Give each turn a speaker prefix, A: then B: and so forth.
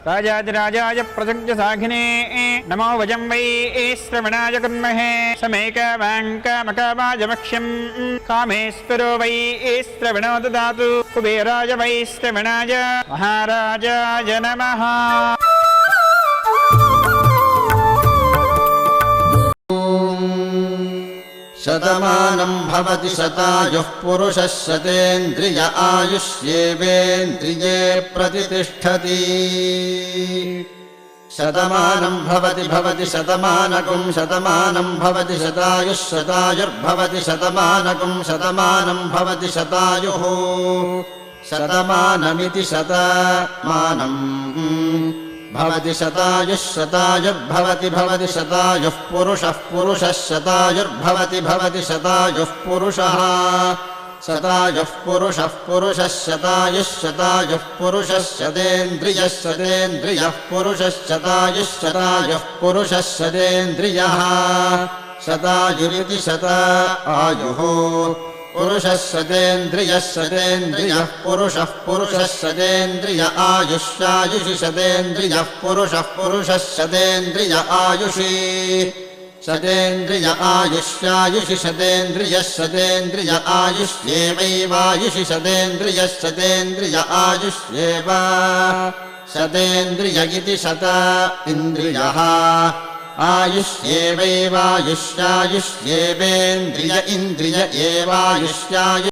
A: राजाधिराजाय प्रसज्ञसाघिने नमो वजं वै श्रवणाय कुर्महे समेकवाङ्कामकावाजमक्ष्यम् कामेश्वरो वै श्रवणो ददातु कुबेराय वै श्रवणाय महाराजाय नमः।
B: शतमानं भवति शतायुः पुरुषः शतेन्द्रिय आयुष्येवेन्द्रिये प्रतिष्ठति। शतमानं भवति शतमानकं शतमानं भवति शतायुः शतायुर्भवति शतमानकं शतमानं भवति शतायुः शतमानमिति शतमानम् भवति शतायुः शतायुर्भवति भवति शतायुः पुरुषः पुरुषः शतायुर्भवति भवति शतायुः पुरुषः शतायुः पुरुषः पुरुषः शतायुः शतायुः पुरुषः शतेन्द्रियः शतेन्द्रियः पुरुषः शतायुः शतायुः पुरुषः शतेन्द्रियः शतायुरिति शतायुः पुरुषः शतेन्द्रियः शतेन्द्रियः पुरुषः पुरुषः शतेन्द्रिय आयुष्यायुषि शतेन्द्रियः पुरुषः पुरुषः शतेन्द्रिय आयुषि शतेन्द्रिय आयुष्यायुषि शतेन्द्रियः शतेन्द्रिय आयुष्येवैवायुषि शतेन्द्रियः शतेन्द्रिय आयुष्येव शतेन्द्रिय इति शत इन्द्रियः आयुष्येवैवायुष्यायुष्येवेन्द्रिय इन्द्रिय एवायुष्यायु